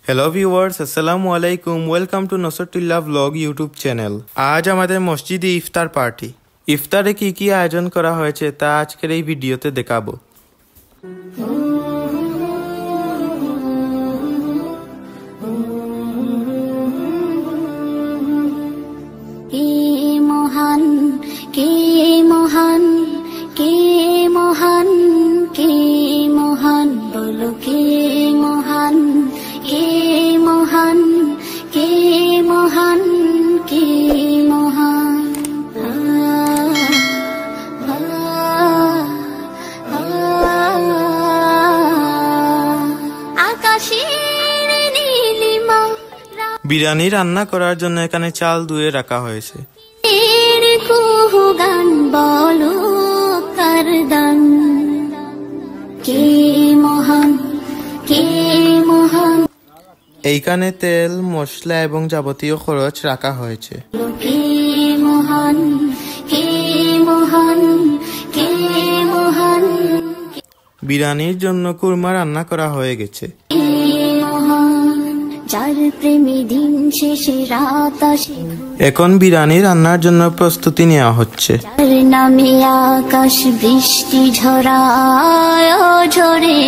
Hello viewers, আসসালামু আলাইকুম। Welcome to Nasratullah blog YouTube channel. আজ আমাদের মসজিদে ইফতার পার্টি। ইফতারে কি কি আয়োজন করা হয়েছে তা আজকের এই ভিডিওতে দেখাবো। বিরিয়ানি রান্না করার জন্য এখানে চাল ধুয়ে রাখা হয়েছে। এইখানে তেল, মশলা এবং যাবতীয় খরচ রাখা হয়েছে। বিরিয়ানির জন্য কুরমা রান্না করা হয়ে গেছে। এখন বিরিয়ানি রান্নার জন্য প্রস্তুতি নেওয়া হচ্ছে। নামে আকাশ বৃষ্টি ঝরায় ঝরে,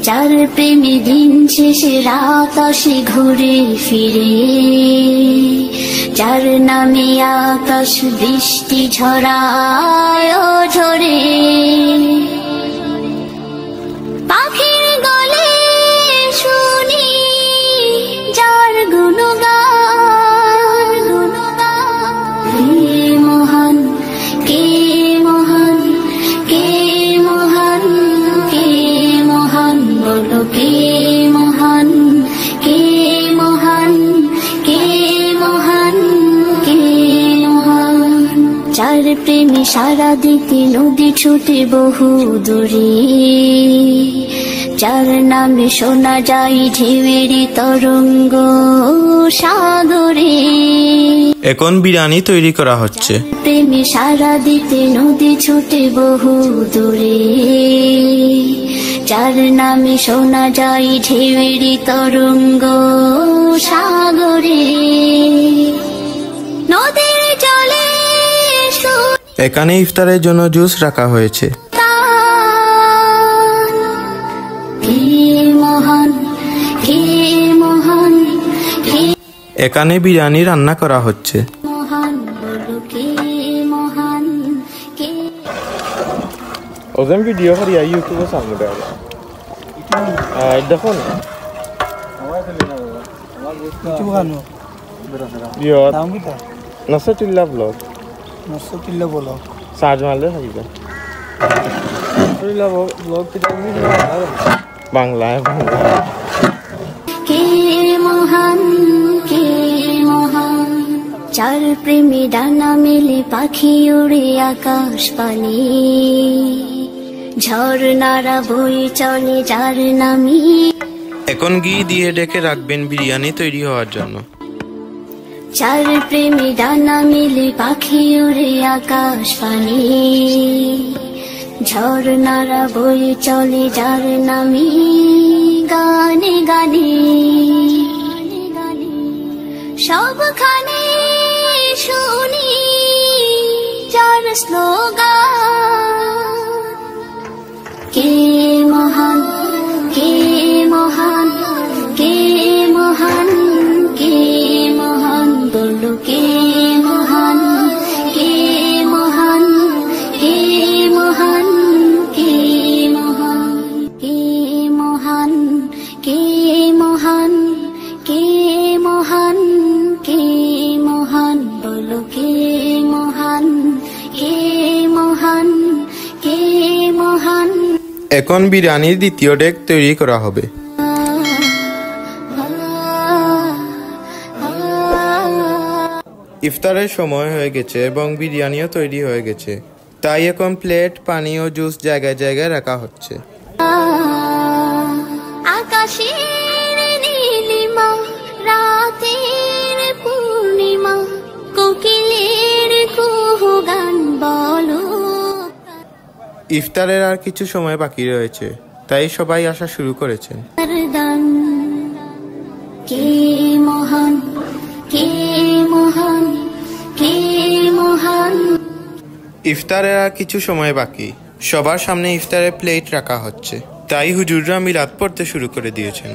যার প্রেমী দিন শেষে রাত আসে ঘুরে ফিরে, যার নামে আকাশ বৃষ্টি ঝরায় ঝরে। পাখির গলে শুনি যার গুণগান, কে মহান, কে মহান, কে মহান, কে মহান, বলো কে মহান, কে মহান, কে মহান, কে মহান। যার প্রেমে সারা দিতে নদী ছুটে বহু দূরে, যার নামে শোনা যায় ঢেউয়ের তরঙ্গ সাগরে। এখন বিরিয়ানি তৈরি করা হচ্ছে। প্রেমে সারা দিতে নদী ছুটে বহু দূরে, যার নামে শোনা যায় ঢেউয়ের তরঙ্গ সাগরে। নদীর জলে এখানে ইফতারের জন্য জুস রাখা হয়েছে। এখানে বিরিয়ানি রান্না করা হচ্ছে। ওজন ভিডিও করি ইউটিউবে সামনে দেওয়া দেখুন নসরতুল্লাহ ব্লগ, নসরতুল্লাহ ব্লগ সার্চ মারলে থাকবে নসরতুল্লাহ ব্লগ বাংলায়। কে মহান, কে মহান, যার প্রেমে ডানা মেলে পাখি উড়ে আকাশ পানে, ঝর্ণারা বয়ে চলে যার নামে। এখন ঘি দিয়ে ডেকে রাখবেন বিরিয়ানি তৈরি হওয়ার জন্য। যার প্রেমে ডানা মেলে পাখি উড়ে আকাশ পানে, ঝর্ণারা বয়ে চলে যার নামে। গানে গানে সবখানে শুনি যার স্লোগান, কে মহান, কে মহান, কে মহান, কে মহান, বলো কে মহান, কে মহান, কে মহান, কে মহান, কে মহান, কে মহান, কে মহান, কে মহান, বলো কে মহান, কে মহান, কে মহান। এখন বিরিয়ানির দ্বিতীয় ডেক তৈরি করা হবে। ইফতারের সময় হয়ে গেছে এবং বিরিয়ানিও তৈরি হয়ে গেছে, তাই এখন প্লেট, পানি ও জুস জায়গায় জায়গায় রাখা হচ্ছে। আকাশের নীলিমা, রাতের পূর্ণিমা, কোকিলের কুহুগান বলো। ইফতারের আর কিছু সময় বাকি রয়েছে। তাই সবাই আসা শুরু করেছেন। দান কে মহান, কে মহান, কে মহান। ইফতারের আর কিছু সময় বাকি। সবার সামনে ইফতারের প্লেট রাখা হচ্ছে, তাই হুজুররা মিলাদ পড়তে শুরু করে দিয়েছেন।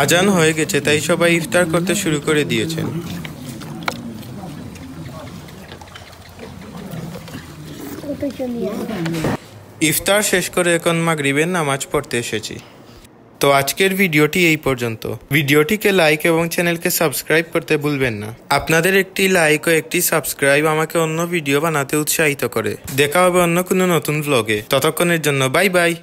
আজান হয়ে গেছে, তাই সবাই ইফতার করতে শুরু করে দিয়েছেন। ইফতার শেষ করে এখন মাগরিবের নামাজ পড়তে এসেছি। তো আজকের ভিডিওটি এই পর্যন্ত। ভিডিওটিকে লাইক এবং চ্যানেলকে সাবস্ক্রাইব করতে ভুলবেন না। আপনাদের একটি লাইক ও একটি সাবস্ক্রাইব আমাকে অন্য ভিডিও বানাতে উৎসাহিত করে। দেখা হবে অন্য কোনো নতুন ব্লগে। ততক্ষণের জন্য বাই বাই।